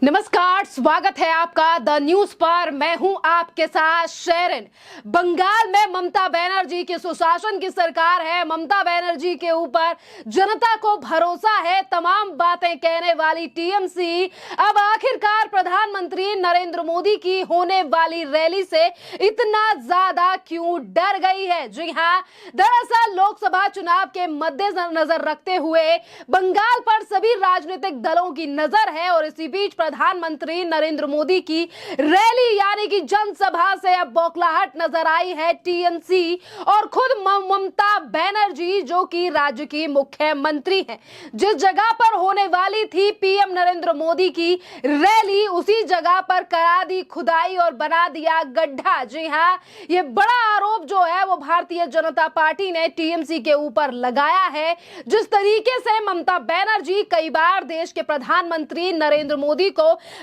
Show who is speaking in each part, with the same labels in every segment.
Speaker 1: नमस्कार, स्वागत है आपका द न्यूज पर। मैं हूं आपके साथ शेरन। बंगाल में ममता बनर्जी के सुशासन की सरकार है। ममता बनर्जी के ऊपर जनता को भरोसा है। तमाम बातें कहने वाली टीएमसी अब आखिरकार प्रधानमंत्री नरेंद्र मोदी की होने वाली रैली से इतना ज्यादा क्यों डर गई है? जी हां, दरअसल लोकसभा चुनाव के मद्देनजर रखते हुए बंगाल पर सभी राजनीतिक दलों की नजर है और इसी बीच प्रधानमंत्री नरेंद्र मोदी की रैली यानी कि जनसभा से अब बौखलाहट नजर आई है टीएमसी और खुद ममता बनर्जी जो कि राज्य की मुख्यमंत्री हैं। जिस जगह पर होने वाली थी पीएम नरेंद्र मोदी की रैली, उसी जगह पर करा दी खुदाई और बना दिया गड्ढा। जी हां, ये बड़ा आरोप जो है वो भारतीय जनता पार्टी ने टीएमसी के ऊपर लगाया है। जिस तरीके से ममता बनर्जी कई बार देश के प्रधानमंत्री नरेंद्र मोदी को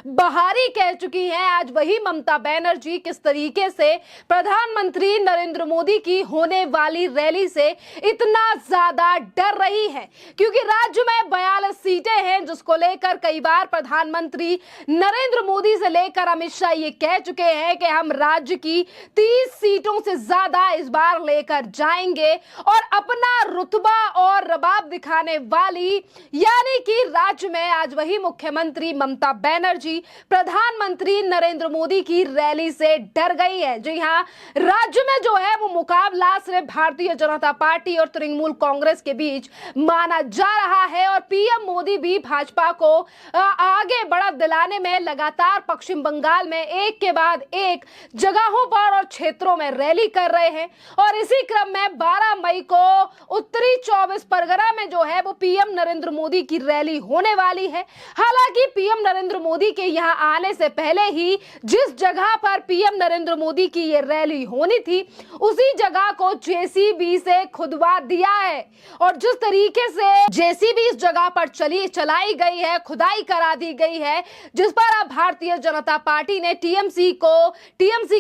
Speaker 1: बहारी कह चुकी हैं, आज वही ममता बनर्जी किस तरीके से प्रधानमंत्री नरेंद्र मोदी की होने वाली रैली से इतना ज्यादा डर रही है, क्योंकि राज्य में 42 सीटें हैं जिसको लेकर कई बार प्रधानमंत्री नरेंद्र मोदी से लेकर अमित शाह ये कह चुके हैं कि हम राज्य की 30 सीटों से ज्यादा इस बार लेकर जाएंगे और अपना रुतबा और रबाब दिखाने वाली यानी कि राज्य में आज वही मुख्यमंत्री ममता बनर्जी प्रधानमंत्री नरेंद्र मोदी की रैली से डर गई है। जी हां, राज्य में जो है वो मुकाबला सिर्फ भारतीय जनता पार्टी और तृणमूल कांग्रेस के बीच माना जा रहा है और पीएम मोदी भी भाजपा को आगे बढ़त दिलाने में लगातार पश्चिम बंगाल में एक के बाद एक जगहों पर और क्षेत्रों में रैली कर रहे हैं और इसी क्रम में 12 मई को उत्तरी 24 परगना में जो है वो पीएम नरेंद्र मोदी की रैली होने वाली है। हालांकि पीएम नरेंद्र मोदी के यहां आने से पहले ही जिस जगह पर पीएम नरेंद्र मोदी की ये रैली होनी थी उसी जगह को जेसीबी से खुदवा दिया है और जिस तरीके से जेसीबी इस जगह पर चलाई गई है, खुदाई करा दी गई है, जिस पर अब भारतीय जनता पार्टी ने टीएमसी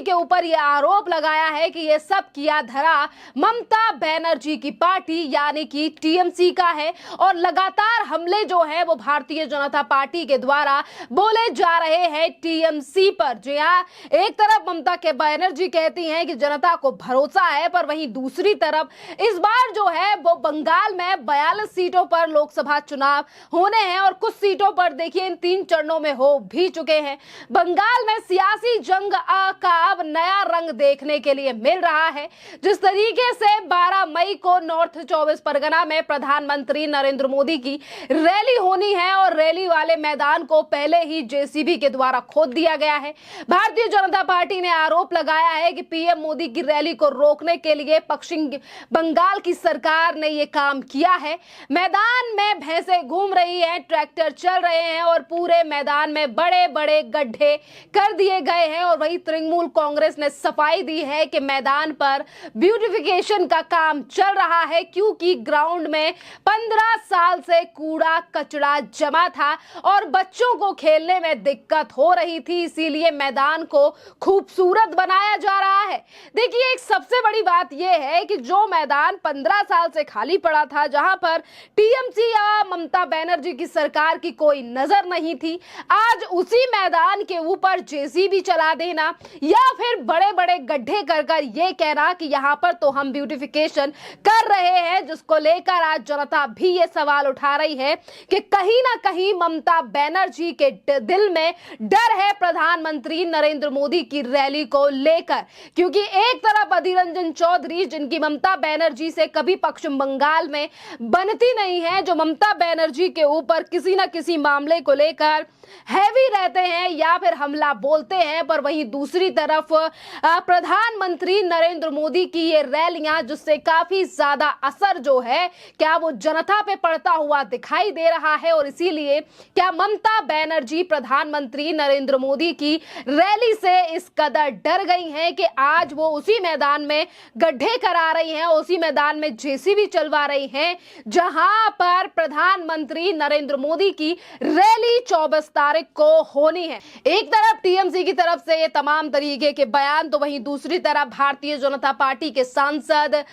Speaker 1: के ऊपर यह आरोप लगाया है कि यह सब किया धरा ममता बनर्जी की पार्टी यानी कि टीएमसी का है और लगातार हमले जो है वो भारतीय जनता पार्टी के द्वारा बोले जा रहे हैं टीएमसी पर। जी हां, एक तरफ ममता के बनर्जी कहती हैं कि जनता को भरोसा है, पर वहीं दूसरी तरफ इस बार जो है वो बंगाल में 42 सीटों पर लोकसभा चुनाव होने हैं और कुछ सीटों पर देखिए इन 3 चरणों में हो भी चुके हैं। बंगाल में सियासी जंग का अब नया रंग देखने के लिए मिल रहा है। जिस तरीके से 12 मई को नॉर्थ 24 परगना में प्रधानमंत्री नरेंद्र मोदी की रैली होनी है और रैली वाले मैदान को पहले ही जेसीबी के द्वारा खोद दिया गया है। भारतीय जनता पार्टी ने आरोप लगाया है कि पीएम मोदी की रैली को रोकने के लिए पश्चिम बंगाल की सरकार ने यह काम किया है। मैदान में भैंसें घूम रही हैं, ट्रैक्टर चल रहे हैं और पूरे मैदान में बड़े बड़े गड्ढे कर दिए गए हैं और वही तृणमूल कांग्रेस ने सफाई दी है कि मैदान पर ब्यूटिफिकेशन का काम चल रहा है, क्योंकि ग्राउंड में 15 साल से कूड़ा कचरा जमा था और बच्चों को खेलने में दिक्कत हो रही थी, इसीलिए मैदान को खूबसूरत बनाया जा रहा है। देखिए, एक सबसे बड़ी बात यह है कि जो मैदान 15 साल से खाली पड़ा था, जहां पर टीएमसी या ममता बनर्जी की सरकार की कोई नजर नहीं थी, आज उसी मैदान के ऊपर जेसीबी चला देना या फिर बड़े बड़े गड्ढे कर ये कहना कि यहां पर तो हम ब्यूटिफिकेशन कर रहे हैं, जिसको लेकर आज जनता भी ये सवाल उठा रही है कि कहीं ना कहीं ममता बनर्जी के दिल में डर है प्रधानमंत्री नरेंद्र मोदी की रैली को लेकर, क्योंकि एक तरफ अधीर रंजन चौधरी जिनकी ममता बनर्जी से कभी पश्चिम बंगाल में बनती नहीं है, जो ममता बनर्जी के ऊपर किसी न किसी मामले को लेकर हैवी रहते हैं या फिर हमला बोलते हैं, पर वहीं दूसरी तरफ प्रधानमंत्री नरेंद्र मोदी की ये रैलियां जिससे काफी ज्यादा असर जो है क्या वो जनता पे पड़ता हुआ दिखाई दे रहा है और इसीलिए क्या ममता बनर्जी प्रधानमंत्री नरेंद्र मोदी की रैली से इस कदर डर गई हैं कि आज वो उसी मैदान में गड्ढे करा रही हैं, उसी मैदान में जेसीबी चलवा रही हैं जहां पर प्रधानमंत्री नरेंद्र मोदी की रैली 24 तारीख को होनी है। एक तरफ टीएमसी की तरफ से ये तमाम तरीके के बयान, तो वहीं दूसरी तरफ भारतीय जनता पार्टी के सांसद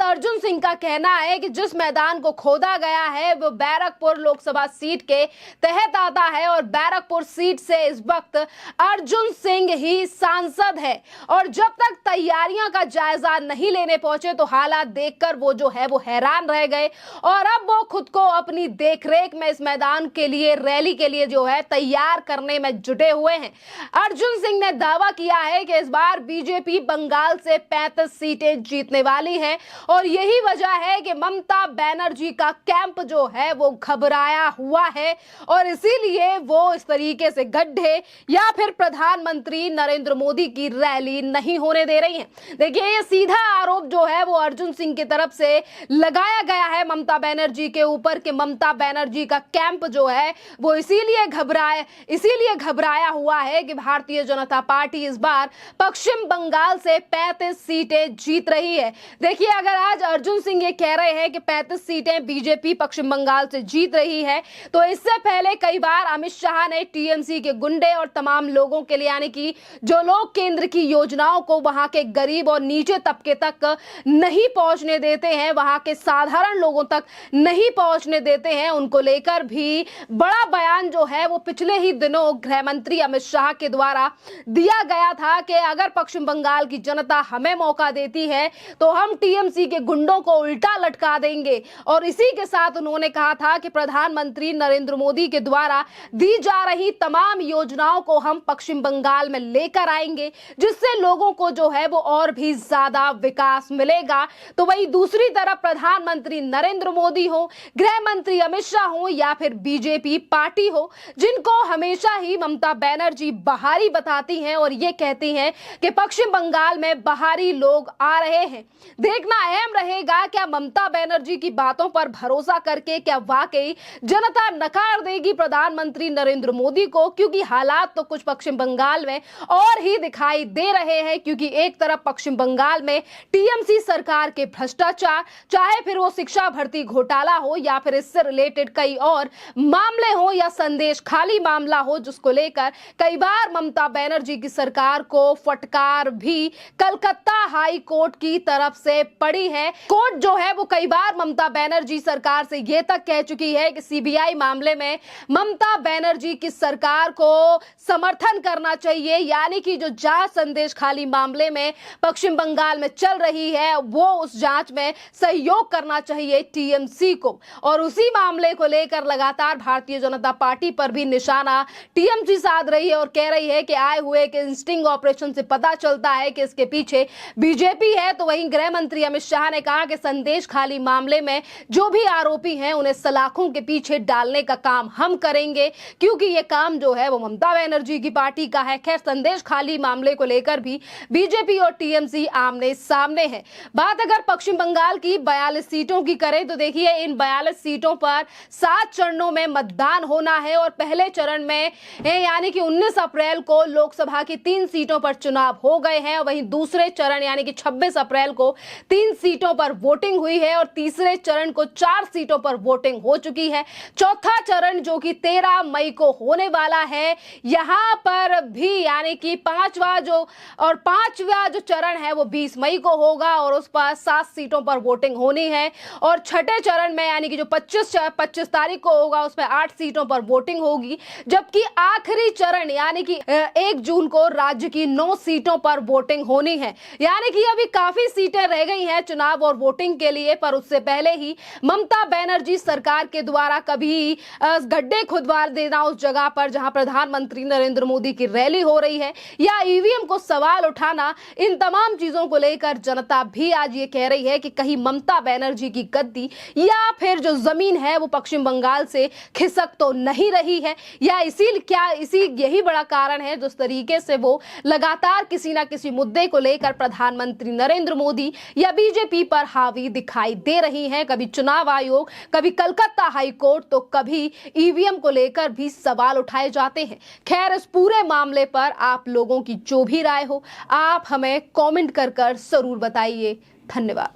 Speaker 1: अर्जुन सिंह का कहना है कि जिस मैदान को खोदा गया है वो बैरकपुर लोकसभा सीट के तहत आता है और बैरकपुर सीट से इस वक्त अर्जुन सिंह ही सांसद है। और जब तक तैयारियां का जायजा नहीं लेने पहुंचे तो हालात देखकर वो जो है वो हैरान रह गए और अब वो खुद को अपनी देखरेख में इस मैदान के लिए, रैली के लिए जो है तैयार करने में जुटे हुए हैं। अर्जुन सिंह ने दावा किया है कि इस बार बीजेपी बंगाल से 35 सीटें जीतने वाली है और यही वजह है कि ममता बनर्जी का कैंप जो है वो घबराया हुआ है और इसीलिए वो इस तरीके से गड्ढे या फिर प्रधानमंत्री नरेंद्र मोदी की रैली नहीं होने दे रही है। देखिए, ये सीधा आरोप जो है वो अर्जुन सिंह की तरफ से लगाया गया है ममता बनर्जी के ऊपर कि ममता बनर्जी का कैंप जो है वो इसीलिए घबराया हुआ है कि भारतीय जनता पार्टी इस बार पश्चिम बंगाल से 35 सीटें जीत रही है। देखिए, अगर आज अर्जुन सिंह ये कह रहे हैं कि 35 सीटें बीजेपी पश्चिम बंगाल से जीत रही है, तो इससे पहले कई बार अमित शाह ने टीएमसी के गुंडे और तमाम लोगों के लिए, यानी कि जो लोग केंद्र की योजनाओं को वहां के गरीब और नीचे तबके तक नहीं पहुंचने देते हैं, वहां के साधारण लोगों तक नहीं पहुंचने देते हैं, उनको लेकर भी बड़ा बयान जो है वो पिछले ही दिनों गृह मंत्री अमित शाह के द्वारा दिया गया था कि अगर पश्चिम बंगाल की जनता हमें मौका देती है तो हम टीएमसी के गुंडों को उल्टा लटका देंगे। और इसी के साथ उन्होंने कहा था कि प्रधानमंत्री नरेंद्र मोदी के द्वारा दी जा रही तमाम योजनाओं को हम पश्चिम बंगाल में लेकर आएंगे, जिससे लोगों को जो है वो और भी ज्यादा विकास मिलेगा। तो वही दूसरी तरफ प्रधानमंत्री नरेंद्र मोदी हो, गृह मंत्री अमित शाह हो या फिर बीजेपी पार्टी हो, जिनको हमेशा ही ममता बनर्जी बहारी बताती हैं और ये कहती हैं कि पश्चिम बंगाल में बहारी लोग आ रहे हैं। देखना अहम रहेगा क्या ममता बनर्जी की बातों पर भरोसा करके क्या वाकई जनता नकार देगी प्रधानमंत्री नरेंद्र मोदी को, क्योंकि हालात तो कुछ पश्चिम बंगाल में और ही दिखाई दे रहे हैं। क्योंकि एक तरफ पश्चिम बंगाल में टीएमसी सरकार के भ्रष्टाचार, चाहे फिर वो शिक्षा भर्ती घोटाला हो या फिर इससे रिलेटेड कई और मामले हो या संदेश खाली मामला हो, जिसको लेकर कई बार ममता बनर्जी की सरकार को फटकार भी कलकत्ता हाई कोर्ट की तरफ से पड़ी है। कोर्ट जो है वो कई बार ममता बनर्जी सरकार से ये तक कह चुकी है कि सीबीआई मामले में ममता बनर्जी की सरकार को समर्थन करना चाहिए, यानी कि जो जांच संदेश खाली मामले में पश्चिम बंगाल में चल रही है वो उस जांच में सहयोग करना चाहिए टीएमसी को। और उसी मामले को लेकर लगातार भारतीय जनता पार्टी पर भी निशाना टीएमसी साध रही है और कह रही है कि आए हुए के स्टिंग ऑपरेशन से पता चलता है कि इसके पीछे बीजेपी है। तो वहीं गृह मंत्री अमित शाह ने कहा कि संदेश खाली मामले में जो भी आरोपी हैं उन्हें सलाखों के पीछे डालने का काम हम करेंगे, क्योंकि ये काम जो है वो ममता बनर्जी की पार्टी का है। खैर, संदेश खाली मामले को लेकर भी बीजेपी और टीएमसी आमने सामने है। बात अगर पश्चिम बंगाल की 42 सीटों की करें तो देखिए, इन 42 सीटों पर 7 चरणों में मतदान होना है और पहले चरण में यानी कि 19 अप्रैल को लोकसभा की 3 सीटों पर चुनाव हो गए हैं। वहीं दूसरे चरण यानी कि 26 अप्रैल को 3 सीटों पर वोटिंग हुई है और तीसरे चरण को 4 सीटों पर वोटिंग हो चुकी है। चौथा चरण जो कि 13 मई को होने वाला है, यहां पर भी यानी कि पांचवा जो चरण है वो 20 मई को होगा और उस पर 7 सीटों पर वोटिंग होनी है। और छठे चरण में यानी कि जो 25 तारीख को होगा उस पर 8 सीटों पर वोटिंग होगी, जबकि आखिरी चरण यानी कि 1 जून को राज्य की 9 सीटों पर वोटिंग होनी है। यानी कि अभी काफी सीटें रह गई हैं चुनाव और वोटिंग के लिए, पर उससे पहले ही ममता बनर्जी सरकार के द्वारा कभी गड्ढे खुदवा देना उस जगह पर जहां प्रधानमंत्री नरेंद्र मोदी की रैली हो रही है या ईवीएम को सवाल उठाना, इन तमाम चीजों को लेकर जनता भी आज ये कह रही है कि कहीं ममता बनर्जी की गद्दी या फिर जो जमीन है वो पश्चिम बंगाल से खिसक तो नहीं रही है, या यही बड़ा कारण है जिस तरीके से वो लगातार किसी ना किसी मुद्दे को लेकर प्रधानमंत्री नरेंद्र मोदी या बीजेपी पर हावी दिखाई दे रही हैं। कभी चुनाव आयोग, कभी कलकत्ता हाई कोर्ट, तो कभी ईवीएम को लेकर भी सवाल उठाए जाते हैं। खैर, इस पूरे मामले पर आप लोगों की जो भी राय हो, आप हमें कमेंट कर जरूर बताइए। धन्यवाद।